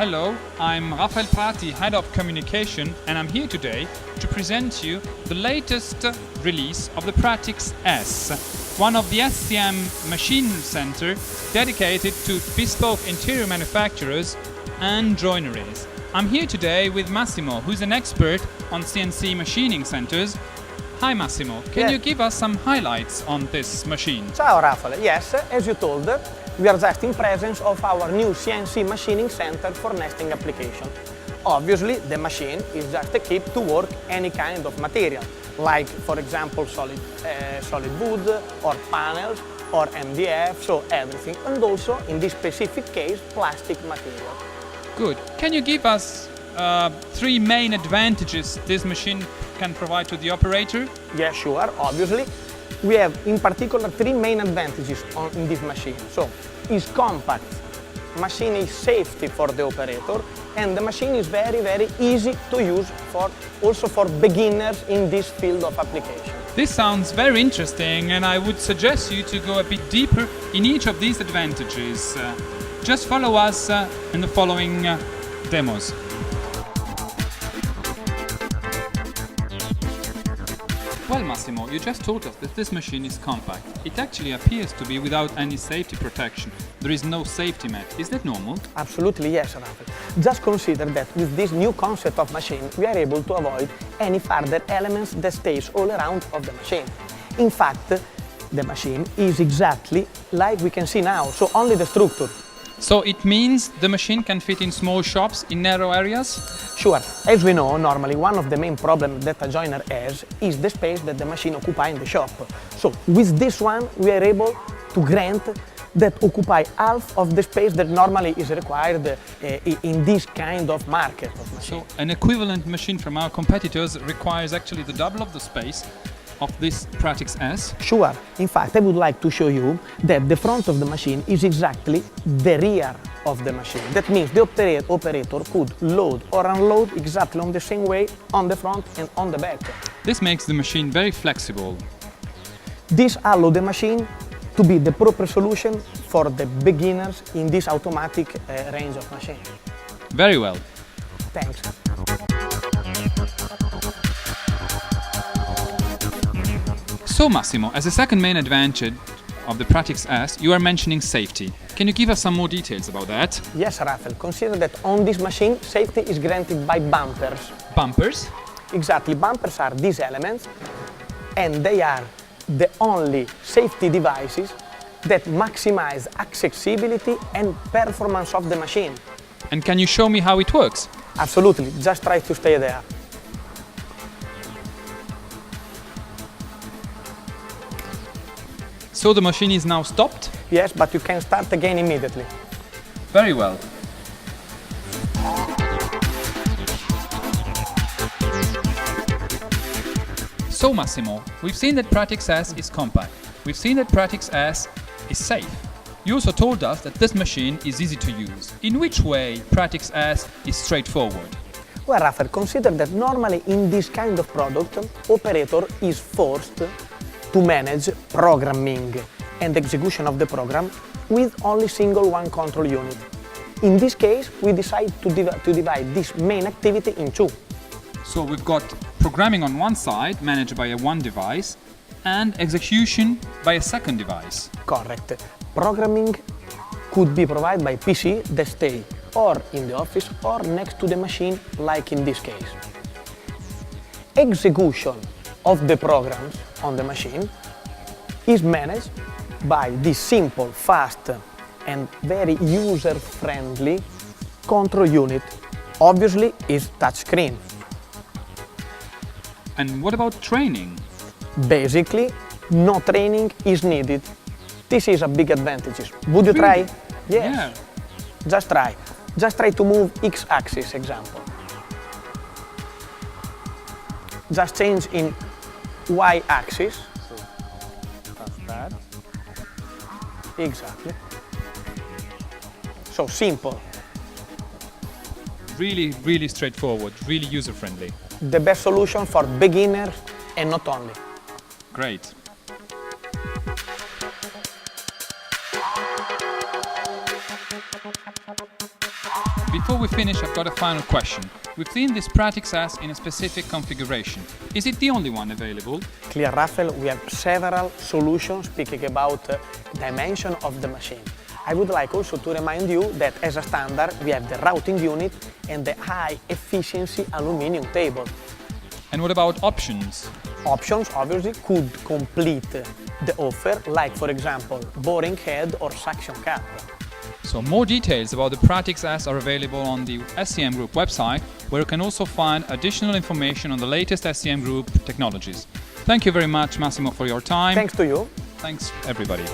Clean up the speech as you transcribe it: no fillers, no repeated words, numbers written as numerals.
Hello, I'm Rafael Prati, Head of Communication, and I'm here today to present you the latest release of the Pratix S, one of the SCM machine center dedicated to bespoke interior manufacturers and joineries. I'm here today with Massimo, who's an expert on CNC machining centers. Hi Massimo, can you give us some highlights on this machine? Ciao Rafael, yes, as you told, we are just in presence of our new CNC machining center for nesting application. Obviously, the machine is just equipped to work any kind of material, like for example solid wood or panels or MDF, so everything, and also in this specific case plastic material. Good. Can you give us three main advantages this machine can provide to the operator? Yeah, sure, obviously. We have in particular three main advantages in this machine. So, it's compact, machine is safety for the operator, and the machine is very easy to use also for beginners in this field of application. This sounds very interesting, and I would suggest you to go a bit deeper in each of these advantages. Just follow us in the following demos. Well, Massimo, you just told us that this machine is compact. It actually appears to be without any safety protection. There is no safety mat. Is that normal? Absolutely yes, Rafael. Just consider that with this new concept of machine, we are able to avoid any further elements that stays all around of the machine. In fact, the machine is exactly like we can see now, so only the structure. So it means the machine can fit in small shops in narrow areas? Sure. As we know, normally one of the main problems that a joiner has is the space that the machine occupies in the shop. So with this one, we are able to grant that occupy half of the space that normally is required in this kind of market of machine. So an equivalent machine from our competitors requires actually the double of the space of this Pratix S? Sure. In fact, I would like to show you that the front of the machine is exactly the rear of the machine. That means the operator could load or unload exactly on the same way on the front and on the back. This makes the machine very flexible. This allows the machine to be the proper solution for the beginners in this automatic range of machine. Very well. Thanks. So Massimo, as a second main advantage of the Pratix S, you are mentioning safety. Can you give us some more details about that? Yes, Rafael. Consider that on this machine, safety is granted by bumpers. Bumpers? Exactly. Bumpers are these elements, and they are the only safety devices that maximize accessibility and performance of the machine. And can you show me how it works? Absolutely. Just try to stay there. So the machine is now stopped? Yes, but you can start again immediately. Very well. So Massimo, we've seen that Pratix S is compact. We've seen that Pratix S is safe. You also told us that this machine is easy to use. In which way Pratix S is straightforward? Well, Rafael, consider that normally in this kind of product, operator is forced to manage programming and execution of the program with only one control unit. In this case, we decide to divide this main activity in two. So we've got programming on one side, managed by one device, and execution by a second device. Correct. Programming could be provided by PC that stay or in the office or next to the machine, like in this case. Execution of the programs on the machine is managed by this simple, fast and very user-friendly control unit. Obviously, is touchscreen. And what about training? Basically, no training is needed. This is a big advantage. Would you try? Yes. Yeah. Just try. Just try to move X-axis, example. Just change in Y-axis. So that's that. Exactly. So simple. Really straightforward, really user-friendly. The best solution for beginners and not only. Great. Before we finish, I've got a final question. We've seen this Pratix S in a specific configuration. Is it the only one available? Clear, Raphael, we have several solutions speaking about dimension of the machine. I would like also to remind you that as a standard we have the routing unit and the high efficiency aluminum table. And what about options? Options obviously could complete the offer, like for example boring head or suction cup. So more details about the Pratix S are available on the SCM Group website, where you can also find additional information on the latest SCM Group technologies. Thank you very much, Massimo, for your time. Thanks to you. Thanks, everybody.